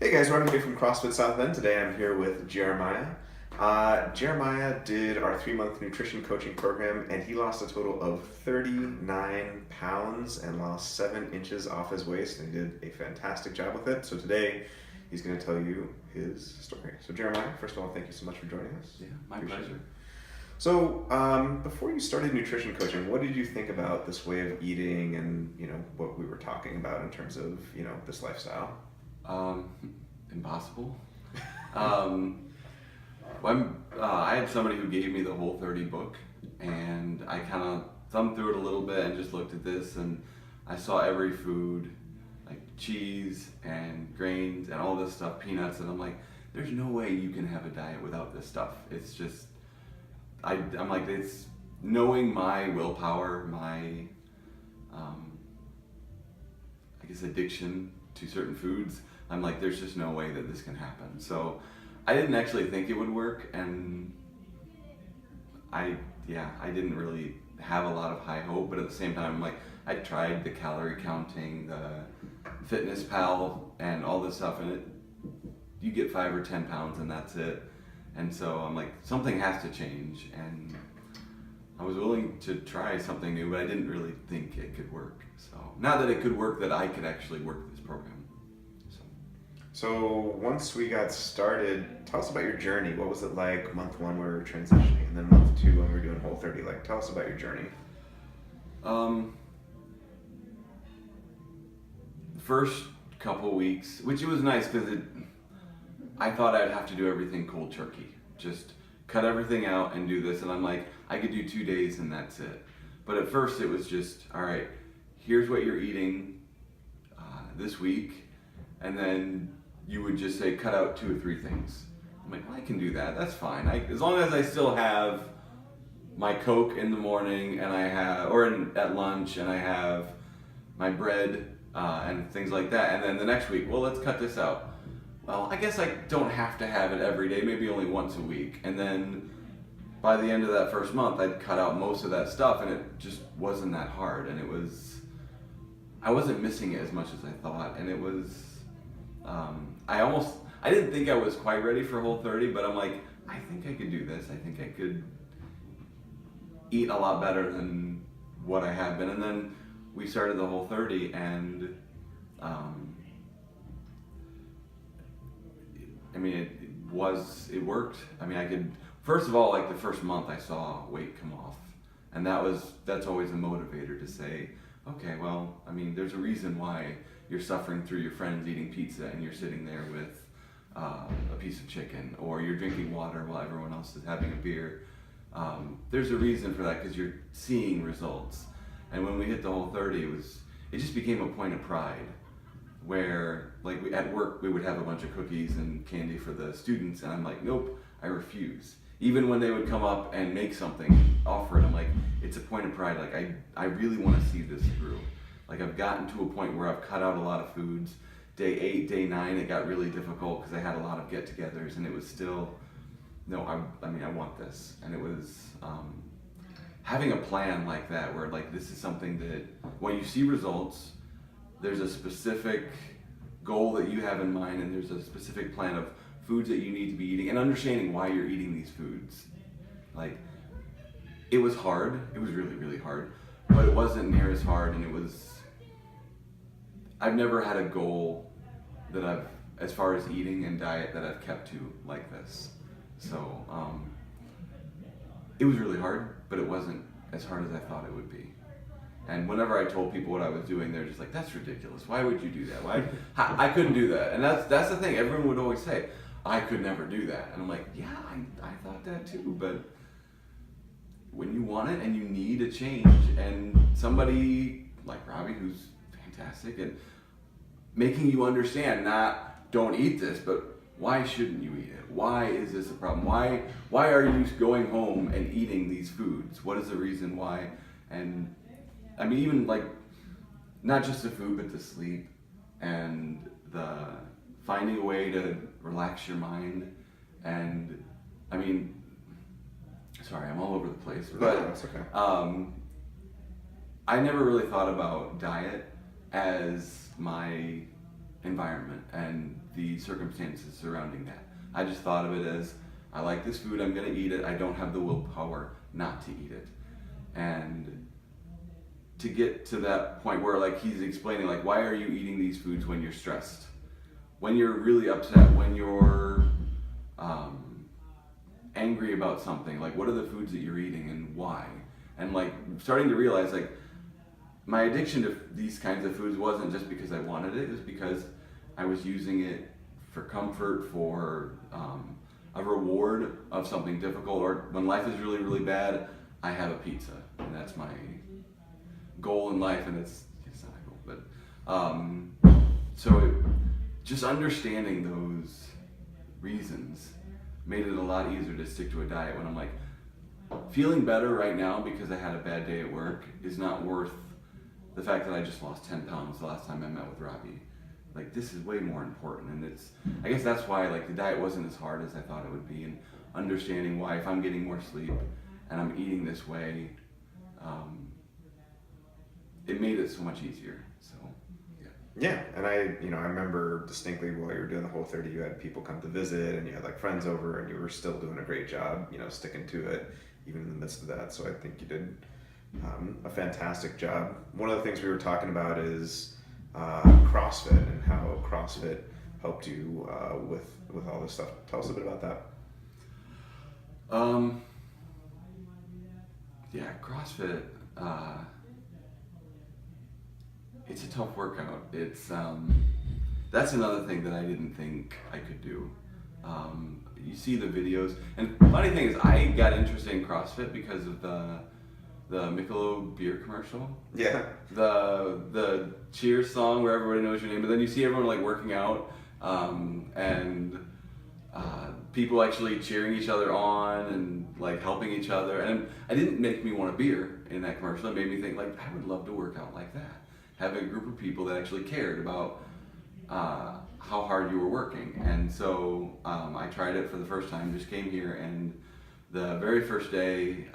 Hey guys, Ronnie here from CrossFit South Bend. Today I'm here with Jeremiah. Jeremiah did our 3-month nutrition coaching program and he lost a total of 39 pounds and lost 7 inches off his waist, and he did a fantastic job with it. So today he's going to tell you his story. So Jeremiah, first of all, thank you so much for joining us. Yeah, my Appreciate pleasure. it. So before you started nutrition coaching, what did you think about this way of eating and what we were talking about in terms of this lifestyle? Impossible. I had somebody who gave me the Whole30 book, and I kind of thumbed through it a little bit and just looked at this, and I saw every food, like cheese and grains and all this stuff, peanuts, and I'm like, there's no way you can have a diet without this stuff. It's just, I'm like, it's knowing my willpower, my, I guess, addiction to certain foods. I'm like, there's just no way that this can happen. So I didn't actually think it would work, and I didn't really have a lot of high hope, but at the same time, I'm like, I tried the calorie counting, the Fitness Pal, and all this stuff, and you get 5 or 10 pounds and that's it. And so I'm like, something has to change, and I was willing to try something new, but I didn't really think it could work. So now that it could work, that I could actually work this program. So once we got started, tell us about your journey. What was it like month 1 when we were transitioning, and then month 2 when we were doing Whole30? Like, tell us about your journey. First couple weeks, which it was nice because I thought I'd have to do everything cold turkey, just cut everything out and do this, and I'm like, I could do 2 days and that's it. But at first it was just, all right, here's what you're eating this week, and then you would just say cut out 2 or 3 things. I'm like, well, I can do that. That's fine. As long as I still have my Coke in the morning, and I have, at lunch, and I have my bread and things like that. And then the next week, well, let's cut this out. Well, I guess I don't have to have it every day. Maybe only once a week. And then by the end of that first month, I'd cut out most of that stuff, and it just wasn't that hard. And I wasn't missing it as much as I thought, and it was. I didn't think I was quite ready for Whole30, but I'm like, I think I could do this. I think I could eat a lot better than what I have been. And then we started the Whole30, and it worked. I mean, first of all, like the first month I saw weight come off, and that's always a motivator to say, okay, well, I mean, there's a reason why you're suffering through your friends eating pizza and you're sitting there with a piece of chicken, or you're drinking water while everyone else is having a beer. There's a reason for that, because you're seeing results. And when we hit the Whole30, it just became a point of pride, where like at work we would have a bunch of cookies and candy for the students, and I'm like, nope, I refuse. Even when they would come up and make something, offer it, I'm like, it's a point of pride. Like I really want to see this through. Like, I've gotten to a point where I've cut out a lot of foods. Day 8, day 9, it got really difficult because I had a lot of get-togethers, and it was still, no, I want this. And it was having a plan like that, where like this is something that when you see results, there's a specific goal that you have in mind, and there's a specific plan of foods that you need to be eating, and understanding why you're eating these foods. Like, it was hard. It was really, really hard, but it wasn't near as hard, and I've never had a goal that as far as eating and diet, that I've kept to like this. So it was really hard, but it wasn't as hard as I thought it would be. And whenever I told people what I was doing, they're just like, that's ridiculous. Why would you do that? I couldn't do that. And that's the thing. Everyone would always say, I could never do that. And I'm like, yeah, I thought that too. But when you want it and you need a change, and somebody like Robbie, who's fantastic, and making you understand, not don't eat this, but why shouldn't you eat it? Why is this a problem? Why are you going home and eating these foods? What is the reason why? And I mean, even like, not just the food, but the sleep, and the finding a way to relax your mind. And I mean, sorry, I'm all over the place, but No, that's okay. I never really thought about diet as my environment and the circumstances surrounding that. I just thought of it as, I like this food, I'm going to eat it. I don't have the willpower not to eat it. And to get to that point where like he's explaining like, why are you eating these foods when you're stressed? When you're really upset, when you're angry about something, like what are the foods that you're eating and why? And like starting to realize like my addiction to these kinds of foods wasn't just because I wanted it, it was because I was using it for comfort, for a reward of something difficult, or when life is really, really bad, I have a pizza, and that's my goal in life, and it's not a goal, but just understanding those reasons made it a lot easier to stick to a diet when I'm like, feeling better right now because I had a bad day at work is not worth the fact that I just lost 10 pounds the last time I met with Robbie. Like, this is way more important, and I guess that's why like the diet wasn't as hard as I thought it would be, and understanding why if I'm getting more sleep and I'm eating this way, it made it so much easier. So yeah, and I remember distinctly while you were doing the Whole30, you had people come to visit, and you had like friends over, and you were still doing a great job, sticking to it even in the midst of that. So I think you did a fantastic job. One of the things we were talking about is CrossFit and how CrossFit helped you with all this stuff. Tell us a bit about that. Yeah, CrossFit. It's a tough workout. It's that's another thing that I didn't think I could do. You see the videos, and funny thing is, I got interested in CrossFit because of the Michelob beer commercial. Yeah. The Cheers song where everybody knows your name, but then you see everyone like working out, and people actually cheering each other on and like helping each other. And it didn't make me want a beer in that commercial. It made me think like, I would love to work out like that. Having a group of people that actually cared about how hard you were working. And so I tried it for the first time, just came here, and the very first day,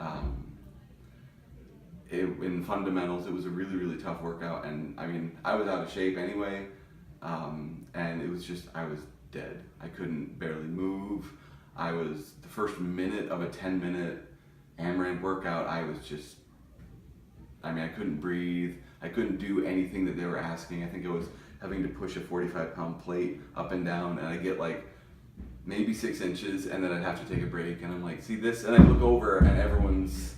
in fundamentals, it was a really, really tough workout. And I mean, I was out of shape anyway, and it was just, I was dead. I couldn't barely move. The first minute of a 10-minute AMRAP workout, I couldn't breathe. I couldn't do anything that they were asking. I think I was having to push a 45-pound plate up and down, and I get like maybe 6 inches, and then I'd have to take a break. And I'm like, see this? And I look over, and everyone's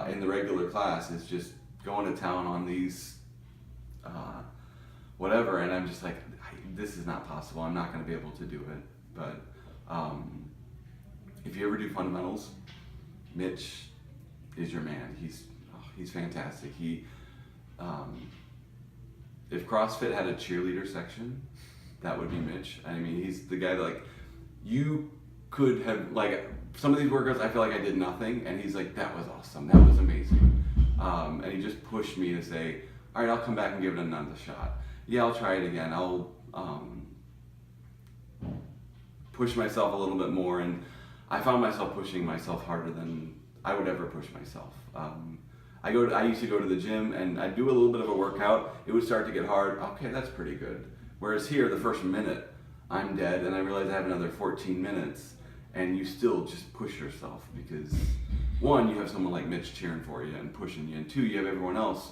in the regular class is just going to town on these whatever, and I'm just like, this is not possible. I'm not going to be able to do it. But if you ever do fundamentals, Mitch is your man. He's fantastic. If CrossFit had a cheerleader section, that would be Mitch. I mean, he's the guy that like, you could have, like, some of these workouts I feel like I did nothing, and he's like, that was awesome, that was amazing. And he just pushed me to say, all right, I'll come back and give it another shot. Yeah, I'll try it again. I'll push myself a little bit more, and I found myself pushing myself harder than I would ever push myself. I used to go to the gym, and I'd do a little bit of a workout. It would start to get hard. Okay, that's pretty good. Whereas here, the first minute, I'm dead, and I realize I have another 14 minutes, and you still just push yourself because, one, you have someone like Mitch cheering for you and pushing you, and two, you have everyone else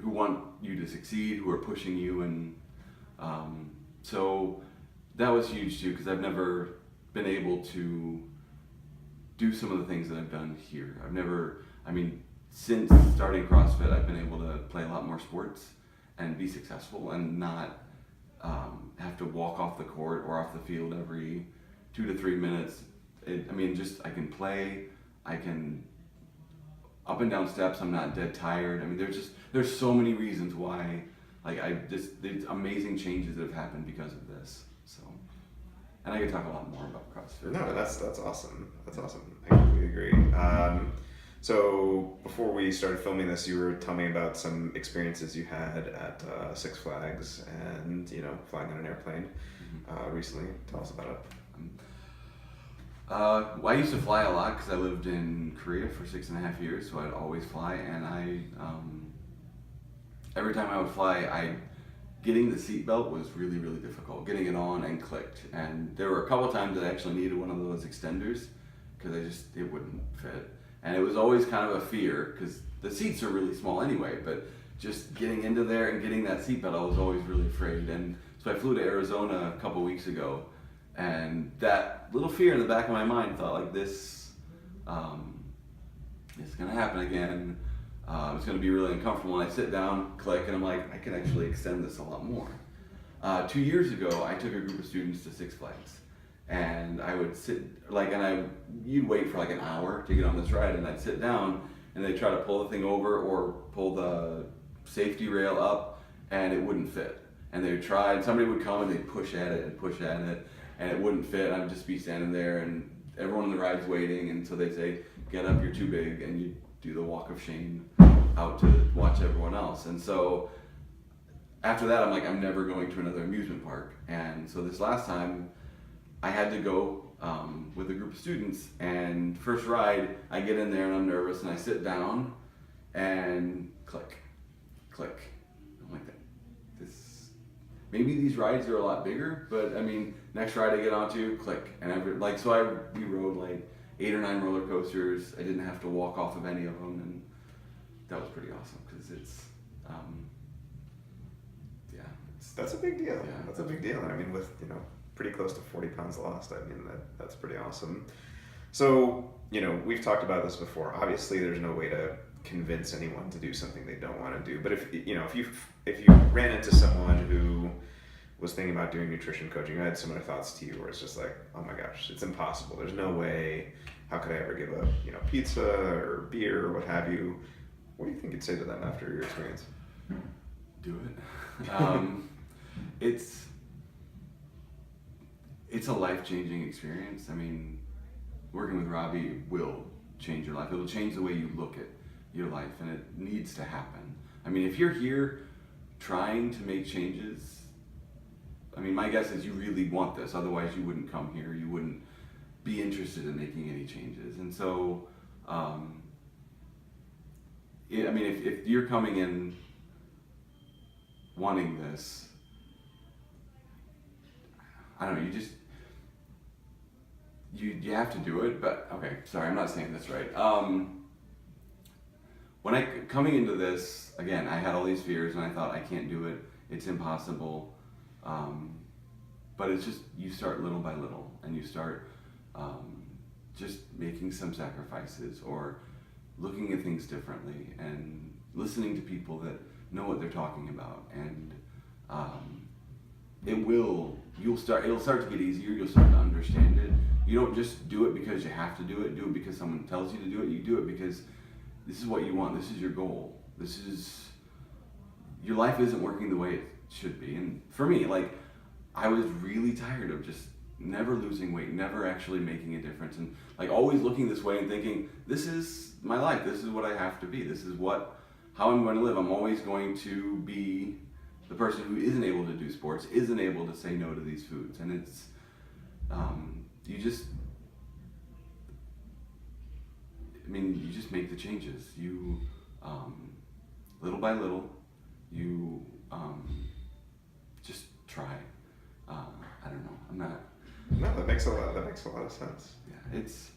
who want you to succeed, who are pushing you, and so that was huge too, because I've never been able to do some of the things that I've done here. Since starting CrossFit, I've been able to play a lot more sports and be successful and not have to walk off the court or off the field every 2 to 3 minutes. I can play, I can up and down steps, I'm not dead tired. I mean, there's so many reasons why, there's amazing changes that have happened because of this. So, and I could talk a lot more about CrossFit. No, that's awesome. That's awesome. I completely agree. So before we started filming this, you were telling me about some experiences you had at Six Flags and, flying on an airplane recently. Tell us about it. I used to fly a lot because I lived in Korea for 6.5 years, so I'd always fly, and every time I would fly, I getting the seatbelt was really, really difficult. Getting it on and clicked. And there were a couple of times that I actually needed one of those extenders because it wouldn't fit. And it was always kind of a fear because the seats are really small anyway, but just getting into there and getting that seatbelt, I was always really afraid. And so I flew to Arizona a couple weeks ago, and that little fear in the back of my mind thought like this is gonna happen again. It's gonna be really uncomfortable. And I sit down, click, and I'm like, I can actually extend this a lot more. 2 years ago, I took a group of students to Six Flags, and I would sit you'd wait for like an hour to get on this ride, and I'd sit down, and they'd try to pull the thing over or pull the safety rail up, and it wouldn't fit. And they would try, and somebody would come and they'd push at it, and it wouldn't fit. And I'd just be standing there, and everyone in the ride's waiting, and so they'd say, "Get up, you're too big," and you do the walk of shame out to watch everyone else. And so after that, I'm like, I'm never going to another amusement park. And so this last time, I had to go with a group of students, and first ride, I get in there and I'm nervous, and I sit down, and click. I'm like, maybe these rides are a lot bigger, but I mean, next ride I get onto, click, and we rode like 8 or 9 roller coasters. I didn't have to walk off of any of them, and that was pretty awesome because That's a big deal. Yeah. That's a big deal. And I mean, with pretty close to 40 pounds lost, I mean that's pretty awesome. So we've talked about this before. Obviously, there's no way to convince anyone to do something they don't want to do. But if you ran into someone who was thinking about doing nutrition coaching, who had similar thoughts to you, where it's just like, oh my gosh, it's impossible. There's no way. How could I ever give up pizza or beer or what have you? What do you think you'd say to them after your experience? Do it. It's a life-changing experience. I mean, working with Robbie will change your life. It will change the way you look at your life, and it needs to happen. I mean, if you're here trying to make changes, I mean, my guess is you really want this. Otherwise, you wouldn't come here. You wouldn't be interested in making any changes. And so, if you're coming in wanting this, I don't know, you have to do it. But okay, sorry, I'm not saying this right. Coming into this, again, I had all these fears, and I thought, I can't do it, it's impossible. But it's just, you start little by little, and you start just making some sacrifices, or looking at things differently, and listening to people that know what they're talking about. And it'll start to get easier. You'll start to understand it. You don't just do it because you have to do it because someone tells you to do it. You do it because this is what you want. This is your goal. Your life isn't working the way it should be. And for me, I was really tired of just never losing weight, never actually making a difference, and always looking this way and thinking, this is my life. This is what I have to be. This is how I'm going to live. I'm always going to be the person who isn't able to do sports, isn't able to say no to these foods. And it's, you just make the changes. You, little by little, you just try. I don't know. No, that makes a lot of sense. Yeah, it's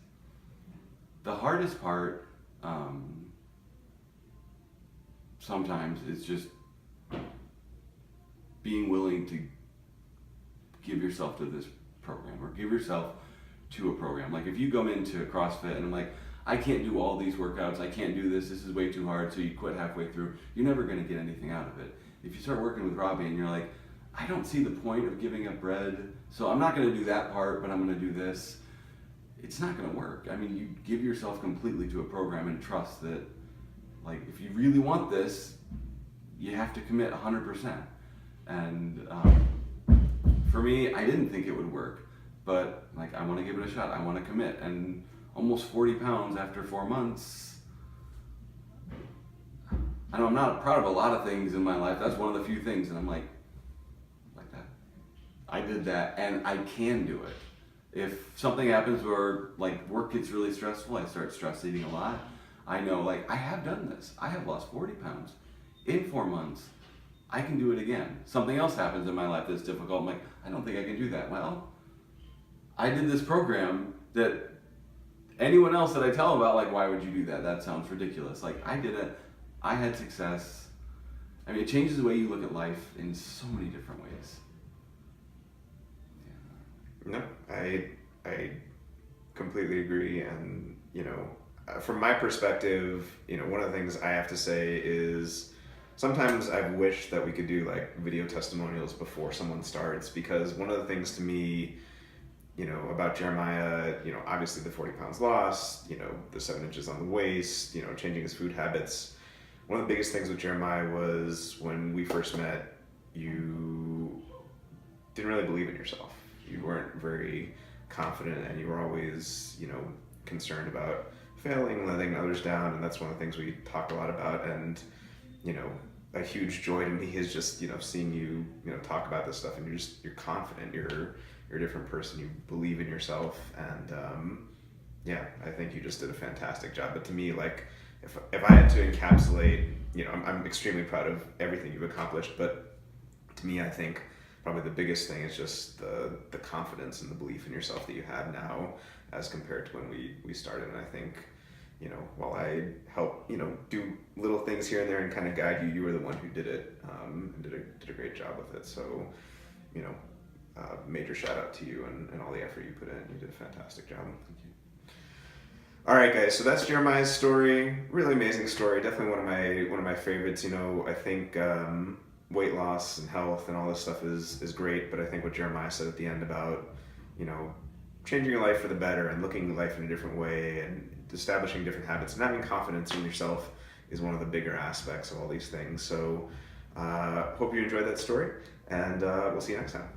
the hardest part. Sometimes it's just being willing to give yourself to this program, or give yourself to a program. If you go into CrossFit and I'm like, I can't do all these workouts, I can't do this is way too hard, so you quit halfway through, you're never going to get anything out of it. If you start working with Robbie and you're like, I don't see the point of giving up bread, so I'm not going to do that part, but I'm going to do this, it's not going to work. I mean, you give yourself completely to a program and trust that, if you really want this, you have to commit 100%. And for me, I didn't think it would work, but I want to give it a shot. I want to commit. And almost 40 pounds after 4 months. I know I'm not proud of a lot of things in my life. That's one of the few things, and I'm like that. I did that, and I can do it. If something happens where work gets really stressful, I start stress eating a lot. I know I have done this. I have lost 40 pounds in 4 months. I can do it again. Something else happens in my life that's difficult. I'm like, I don't think I can do that. Well, I did this program that anyone else that I tell about, like, why would you do that? That sounds ridiculous. Like, I did it. I had success. I mean, it changes the way you look at life in so many different ways. No, I completely agree. And, you know, from my perspective, you know, one of the things I have to say is sometimes I've wished that we could do like video testimonials before someone starts, because one of the things to me, you know, about Jeremiah, you know, obviously the 40 pounds lost, you know, the 7 inches on the waist, you know, changing his food habits. One of the biggest things with Jeremiah was when we first met, you didn't really believe in yourself. You weren't very confident, and you were always, you know, concerned about failing, letting others down, and that's one of the things we talk a lot about. And, you know, a huge joy to me is just, you know, seeing you, you know, talk about this stuff, and you're confident, you're a different person, you believe in yourself, and yeah, I think you just did a fantastic job. But to me, like, if I had to encapsulate, you know, I'm extremely proud of everything you've accomplished, but to me, I think probably the biggest thing is just the confidence and the belief in yourself that you have now as compared to when we started. And I think, you know, while I help, you know, do little things here and there and kind of guide you, you were the one who did it, and did a great job with it. So, you know, major shout out to you and all the effort you put in. You did a fantastic job. Thank you. All right, guys. So that's Jeremiah's story. Really amazing story. Definitely one of my favorites. You know, I think weight loss and health and all this stuff is great. But I think what Jeremiah said at the end about, you know, changing your life for the better and looking at life in a different way and establishing different habits and having confidence in yourself is one of the bigger aspects of all these things. So hope you enjoyed that story, and we'll see you next time.